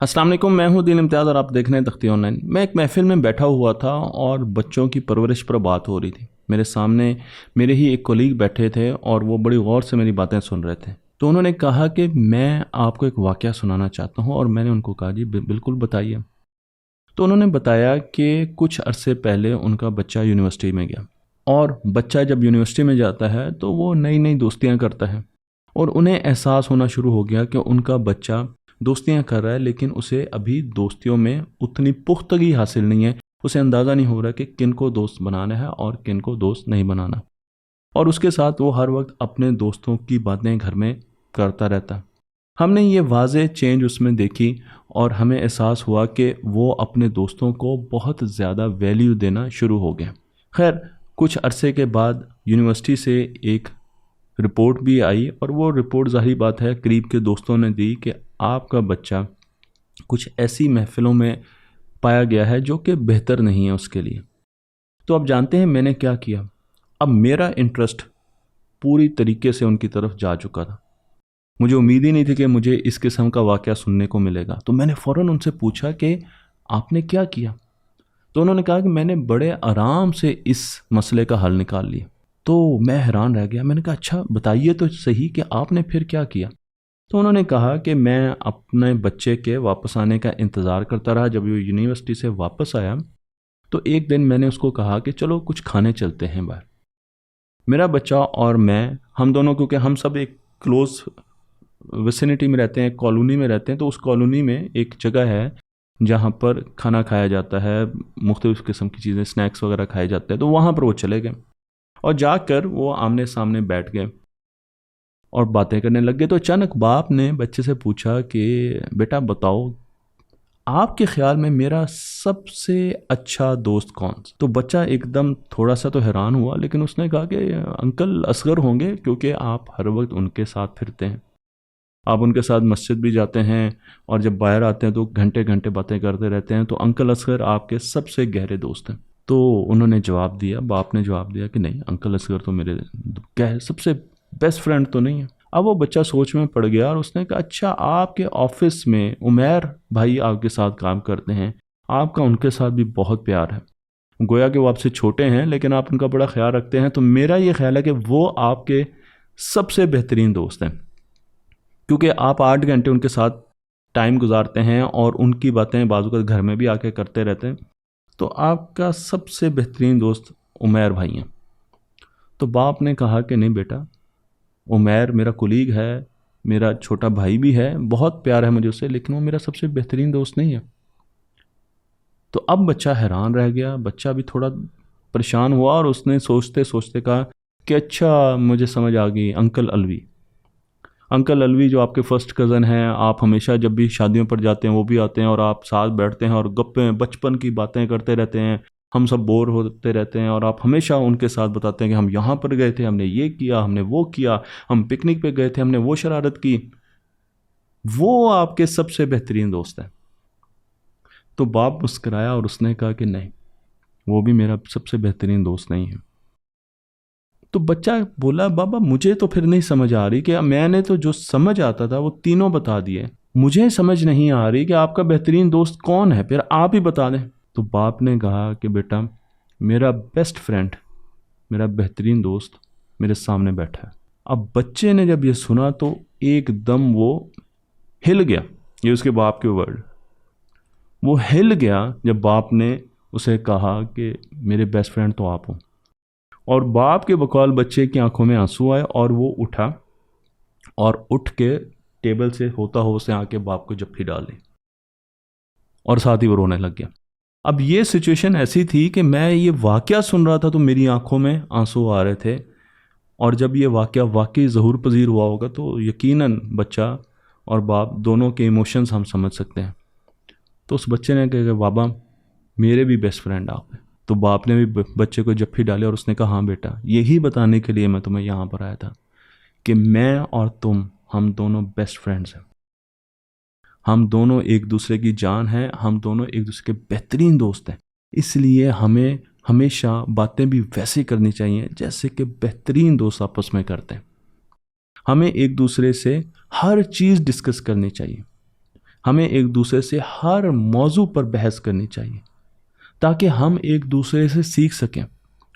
अस्सलाम वालेकुम, मैं हूं दीन इम्तियाज़ और आप देख रहे हैं तख्ती ऑनलाइन। मैं एक महफ़िल में बैठा हुआ था और बच्चों की परवरिश पर बात हो रही थी। मेरे सामने मेरे ही एक कोलीग बैठे थे और वो बड़ी गौर से मेरी बातें सुन रहे थे। तो उन्होंने कहा कि मैं आपको एक वाक़या सुनाना चाहता हूँ और मैंने उनको कहा जी बिल्कुल बताइए। तो उन्होंने बताया कि कुछ अरसे पहले उनका बच्चा यूनिवर्सिटी में गया और बच्चा जब यूनिवर्सिटी में जाता है तो वो नई नई दोस्तियाँ करता है और उन्हें एहसास होना शुरू हो गया कि उनका बच्चा दोस्तियां कर रहा है लेकिन उसे अभी दोस्तियों में उतनी पुख्तगी हासिल नहीं है। उसे अंदाज़ा नहीं हो रहा कि किन को दोस्त बनाना है और किन को दोस्त नहीं बनाना। और उसके साथ वो हर वक्त अपने दोस्तों की बातें घर में करता रहता। हमने ये वाज़े चेंज उसमें देखी और हमें एहसास हुआ कि वो अपने दोस्तों को बहुत ज़्यादा वैल्यू देना शुरू हो गया। खैर, कुछ अरसे के बाद यूनिवर्सिटी से एक रिपोर्ट भी आई और वो रिपोर्ट ज़ाहिर बात है करीब के दोस्तों ने दी कि आपका बच्चा कुछ ऐसी महफ़िलों में पाया गया है जो कि बेहतर नहीं है उसके लिए। तो अब जानते हैं मैंने क्या किया। अब मेरा इंटरेस्ट पूरी तरीके से उनकी तरफ जा चुका था। मुझे उम्मीद ही नहीं थी कि मुझे इस किस्म का वाक़या सुनने को मिलेगा। तो मैंने फ़ौरन उनसे पूछा कि आपने क्या किया? तो उन्होंने कहा कि मैंने बड़े आराम से इस मसले का हल निकाल लिया। तो मैं हैरान रह गया। मैंने कहा अच्छा बताइए तो सही कि आपने फिर क्या किया? तो उन्होंने कहा कि मैं अपने बच्चे के वापस आने का इंतज़ार करता रहा। जब वो यूनिवर्सिटी से वापस आया तो एक दिन मैंने उसको कहा कि चलो कुछ खाने चलते हैं बाहर। मेरा बच्चा और मैं, हम दोनों, क्योंकि हम सब एक क्लोज विसिनिटी में रहते हैं, एक कॉलोनी में रहते हैं, तो उस कॉलोनी में एक जगह है जहाँ पर खाना खाया जाता है, मुख्तलिफ़ किस्म की चीज़ें, स्नैक्स वगैरह खाए जाते हैं। तो वहाँ पर वो चले गए और जाकर वो आमने सामने बैठ गए और बातें करने लग गए। तो अचानक बाप ने बच्चे से पूछा कि बेटा बताओ, आपके ख्याल में मेरा सबसे अच्छा दोस्त कौन? तो बच्चा एकदम थोड़ा सा तो हैरान हुआ, लेकिन उसने कहा कि अंकल असगर होंगे, क्योंकि आप हर वक्त उनके साथ फिरते हैं, आप उनके साथ मस्जिद भी जाते हैं और जब बाहर आते हैं तो घंटे घंटे बातें करते रहते हैं, तो अंकल असगर आपके सबसे गहरे दोस्त हैं। तो उन्होंने जवाब दिया, बाप ने जवाब दिया कि नहीं, अंकल असगर तो मेरे सबसे बेस्ट फ्रेंड तो नहीं है। अब वो बच्चा सोच में पड़ गया और उसने कहा अच्छा आपके ऑफिस में उमैर भाई आपके साथ काम करते हैं, आपका उनके साथ भी बहुत प्यार है, गोया कि वो आपसे छोटे हैं लेकिन आप उनका बड़ा ख्याल रखते हैं, तो मेरा ये ख्याल है कि वो आपके सबसे बेहतरीन दोस्त हैं, क्योंकि आप 8 घंटे उनके साथ टाइम गुजारते हैं और उनकी बातें बाजू का घर में भी आके करते रहते हैं, तो आपका सबसे बेहतरीन दोस्त उमैर भाई हैं। तो बाप ने कहा कि नहीं बेटा, उमैर मेरा कुलीग है, मेरा छोटा भाई भी है, बहुत प्यार है मुझे उससे, लेकिन वो मेरा सबसे बेहतरीन दोस्त नहीं है। तो अब बच्चा हैरान रह गया, बच्चा भी थोड़ा परेशान हुआ और उसने सोचते सोचते कहा कि अच्छा मुझे समझ आ गई, अंकल अलवी। अंकल अलवी जो आपके फर्स्ट कज़न हैं, आप हमेशा जब भी शादियों पर जाते हैं वो भी आते हैं और आप साथ बैठते हैं और गप्पे बचपन की बातें करते रहते हैं, हम सब बोर होते रहते हैं और आप हमेशा उनके साथ बताते हैं कि हम यहाँ पर गए थे, हमने ये किया, हमने वो किया, हम पिकनिक पे गए थे, हमने वो शरारत की। वो आपके सबसे बेहतरीन दोस्त हैं। तो बाप मुस्कराया और उसने कहा कि नहीं, वो भी मेरा सबसे बेहतरीन दोस्त नहीं है। तो बच्चा बोला बाबा मुझे तो फिर नहीं समझ आ रही कि मैंने तो जो समझ आता था वो तीनों बता दिए, मुझे समझ नहीं आ रही कि आपका बेहतरीन दोस्त कौन है, फिर आप ही बता दें। तो बाप ने कहा कि बेटा मेरा बेस्ट फ्रेंड, मेरा बेहतरीन दोस्त मेरे सामने बैठा है। अब बच्चे ने जब ये सुना तो एकदम वो हिल गया, ये उसके बाप के वर्ड, वो हिल गया जब बाप ने उसे कहा कि मेरे बेस्ट फ्रेंड तो आप हो। और बाप के बकौल बच्चे की आंखों में आंसू आए और वो उठा और उठ के टेबल से होता हो उसे आके बाप को जप्फी डाल ली और साथ ही वो रोने लग गया। अब ये सिचुएशन ऐसी थी कि मैं ये वाकया सुन रहा था तो मेरी आंखों में आंसू आ रहे थे, और जब ये वाकया वाकई ज़हूर पजीर हुआ होगा तो यकीनन बच्चा और बाप दोनों के इमोशंस हम समझ सकते हैं। तो उस बच्चे ने कहा बाबा मेरे भी बेस्ट फ्रेंड आप हैं। तो बाप ने भी बच्चे को जप्फी डाली और उसने कहा हाँ बेटा, यही बताने के लिए मैं तुम्हें यहाँ पर आया था कि मैं और तुम, हम दोनों बेस्ट फ्रेंड्स हैं, हम दोनों एक दूसरे की जान हैं, हम दोनों एक दूसरे के बेहतरीन दोस्त हैं। इसलिए हमें हमेशा बातें भी वैसे करनी चाहिए जैसे कि बेहतरीन दोस्त आपस में करते हैं। हमें एक दूसरे से हर चीज़ डिस्कस करनी चाहिए। हमें एक दूसरे से हर मौजू पर बहस करनी चाहिए ताकि हम एक दूसरे से सीख सकें।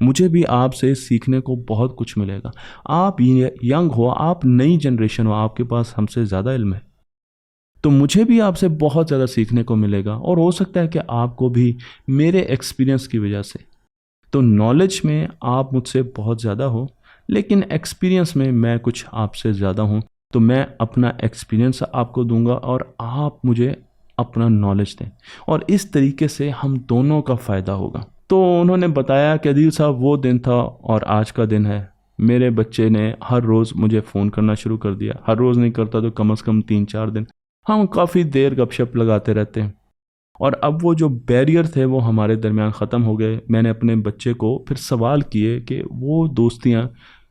मुझे भी आपसे सीखने को बहुत कुछ मिलेगा। आप यंग हो, आप नई जनरेशन हो, आपके पास हमसे ज़्यादा इल्म है, तो मुझे भी आपसे बहुत ज़्यादा सीखने को मिलेगा और हो सकता है कि आपको भी मेरे एक्सपीरियंस की वजह से। तो नॉलेज में आप मुझसे बहुत ज़्यादा हो, लेकिन एक्सपीरियंस में मैं कुछ आपसे ज़्यादा हूँ, तो मैं अपना एक्सपीरियंस आपको दूंगा और आप मुझे अपना नॉलेज दें, और इस तरीके से हम दोनों का फ़ायदा होगा। तो उन्होंने बताया कि अदील साहब, वो दिन था और आज का दिन है। मेरे बच्चे ने हर रोज़ मुझे फ़ोन करना शुरू कर दिया। हर रोज़ नहीं करता तो कम से कम 3-4 दिन हम काफ़ी देर गपशप लगाते रहते हैं। और अब वो जो बैरियर थे वो हमारे दरमियान ख़त्म हो गए। मैंने अपने बच्चे को फिर सवाल किए कि वो दोस्तियाँ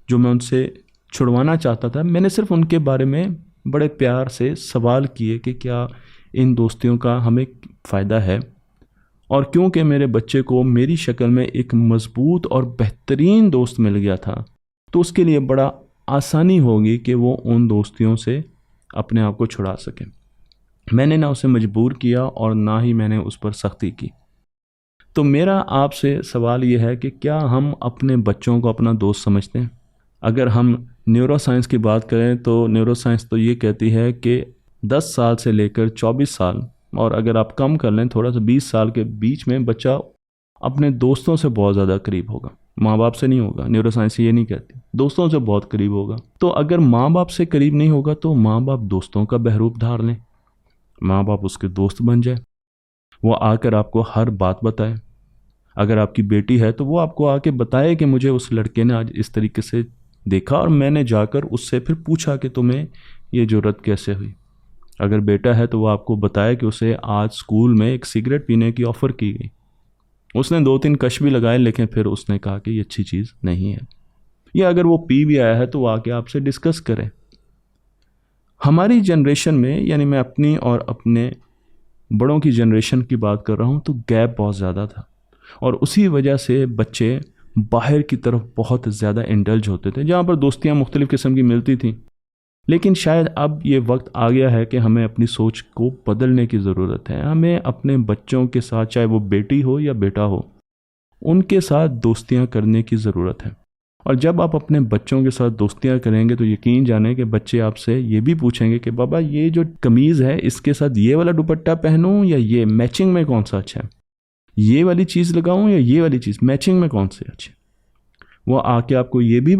जो मैं उनसे छुड़वाना चाहता था, मैंने सिर्फ उनके बारे में बड़े प्यार से सवाल किए कि क्या इन दोस्तियों का हमें फ़ायदा है। और क्योंकि मेरे बच्चे को मेरी शक्ल में एक मज़बूत और बेहतरीन दोस्त मिल गया था, तो उसके लिए बड़ा आसानी होगी कि वो उन दोस्तियों से अपने आप को छुड़ा सके। मैंने ना उसे मजबूर किया और ना ही मैंने उस पर सख्ती की। तो मेरा आपसे सवाल ये है कि क्या हम अपने बच्चों को अपना दोस्त समझते हैं? अगर हम न्यूरो साइंस की बात करें तो न्यूरो साइंस तो ये कहती है कि 10 साल से लेकर 24 साल, और अगर आप कम कर लें थोड़ा सा 20 साल के बीच में, बच्चा अपने दोस्तों से बहुत ज़्यादा करीब होगा, माँ बाप से नहीं होगा। न्यूरो साइंस ये नहीं कहती, दोस्तों से बहुत करीब होगा। तो अगर माँ बाप से करीब नहीं होगा तो माँ बाप दोस्तों का बहरूप धार लें, माँ बाप उसके दोस्त बन जाए, वो आकर आपको हर बात बताए। अगर आपकी बेटी है तो वो आपको आके बताए कि मुझे उस लड़के ने आज इस तरीके से देखा और मैंने जाकर उससे फिर पूछा कि तुम्हें ये जुर्रत कैसे हुई। अगर बेटा है तो वो आपको बताए कि उसे आज स्कूल में एक सिगरेट पीने की ऑफ़र की गई, उसने 2-3 कश भी लगाए, लेकिन फिर उसने कहा कि ये अच्छी चीज़ नहीं है। या अगर वो पी भी आया है तो वो आके आपसे डिस्कस करें। हमारी जनरेशन में, यानी मैं अपनी और अपने बड़ों की जनरेशन की बात कर रहा हूँ, तो गैप बहुत ज़्यादा था और उसी वजह से बच्चे बाहर की तरफ बहुत ज़्यादा इंडल्ज होते थे, जहाँ पर दोस्तियाँ मुख्तलिफ़ किस्म की मिलती थी। लेकिन शायद अब ये वक्त आ गया है कि हमें अपनी सोच को बदलने की ज़रूरत है। हमें अपने बच्चों के साथ, चाहे वो बेटी हो या बेटा हो, उनके साथ दोस्तियाँ करने की ज़रूरत है। और जब आप अपने बच्चों के साथ दोस्तियाँ करेंगे तो यकीन जाने कि बच्चे आपसे ये भी पूछेंगे कि बाबा ये जो कमीज़ है इसके साथ ये वाला दुपट्टा पहनूं या ये, मैचिंग में कौन सा अच्छा है, ये वाली चीज़ लगाऊं या ये वाली चीज़, मैचिंग में कौन से अच्छे। वो आके आपको ये भी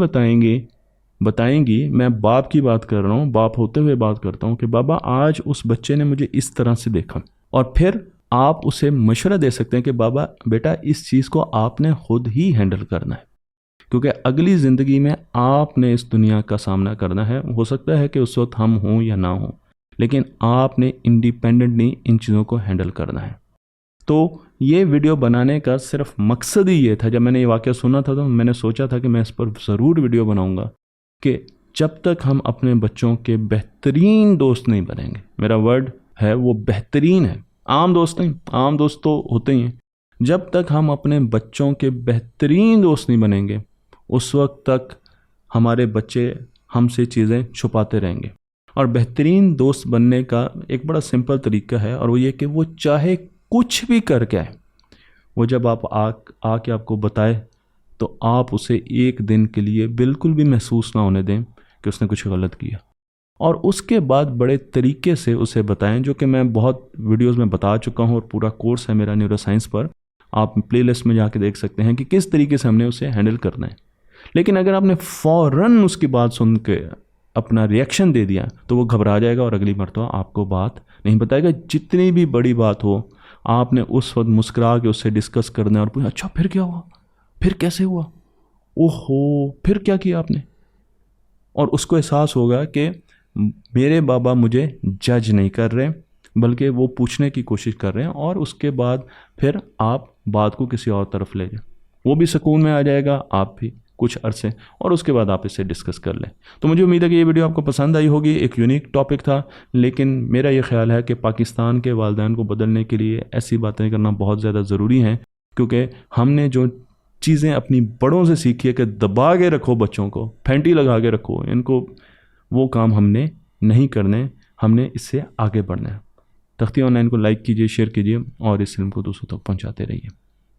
बताएंगी, मैं बाप की बात कर रहा हूँ, बाप होते हुए बात करता हूँ, कि बाबा आज उस बच्चे ने मुझे इस तरह से देखा। और फिर आप उसे मशवरा दे सकते हैं कि बाबा बेटा इस चीज़ को आपने खुद ही हैंडल करना है, क्योंकि अगली ज़िंदगी में आपने इस दुनिया का सामना करना है। हो सकता है कि उस वक्त हम हों या ना हों, लेकिन आपने इंडिपेंडेंटली इन चीज़ों को हैंडल करना है। तो ये वीडियो बनाने का सिर्फ मकसद ही ये था। जब मैंने ये वाक़या सुना था तो मैंने सोचा था कि मैं इस पर ज़रूर वीडियो बनाऊंगा कि जब तक हम अपने बच्चों के बेहतरीन दोस्त नहीं बनेंगे, मेरा वर्ड है वो बेहतरीन है, आम दोस्त नहीं, आम दोस्त तो होते ही हैं, जब तक हम अपने बच्चों के बेहतरीन दोस्त नहीं बनेंगे उस वक्त तक हमारे बच्चे हमसे चीज़ें छुपाते रहेंगे। और बेहतरीन दोस्त बनने का एक बड़ा सिंपल तरीका है, और वो ये कि वो चाहे कुछ भी करके आए, वो जब आप आके आपको बताए तो आप उसे एक दिन के लिए बिल्कुल भी महसूस ना होने दें कि उसने कुछ गलत किया, और उसके बाद बड़े तरीके से उसे बताएं, जो कि मैं बहुत वीडियोस में बता चुका हूं और पूरा कोर्स है मेरा न्यूरो साइंस पर, आप प्लेलिस्ट में जाके देख सकते हैं कि किस तरीके से हमने उसे हैंडल करना है। लेकिन अगर आपने फ़ौरन उसकी बात सुन के अपना रिएक्शन दे दिया तो वो घबरा जाएगा और अगली मरतबा आपको बात नहीं बताएगा। जितनी भी बड़ी बात हो, आपने उस वक्त मुस्कुरा के उससे डिस्कस करना है और पूछना, अच्छा फिर क्या हुआ, फिर कैसे हुआ, ओहो फिर क्या किया आपने। और उसको एहसास होगा कि मेरे बाबा मुझे जज नहीं कर रहे, बल्कि वो पूछने की कोशिश कर रहे हैं, और उसके बाद फिर आप बात को किसी और तरफ ले जाए, वो भी सुकून में आ जाएगा, आप भी कुछ अरसे, और उसके बाद आप इससे डिस्कस कर लें। तो मुझे उम्मीद है कि ये वीडियो आपको पसंद आई होगी। एक यूनिक टॉपिक था, लेकिन मेरा ये ख्याल है कि पाकिस्तान के वालिदैन को बदलने के लिए ऐसी बातें करना बहुत ज़्यादा ज़रूरी हैं, क्योंकि हमने जो चीज़ें अपनी बड़ों से सीखी है कि दबा के रखो बच्चों को, फैंटी लगा के रखो इनको, वो काम हमने नहीं करने, हमने इससे आगे बढ़ना है। तख्ती ऑनलाइन को लाइक कीजिए, शेयर कीजिए और इस फिल्म को दूसरों तक पहुँचाते रहिए।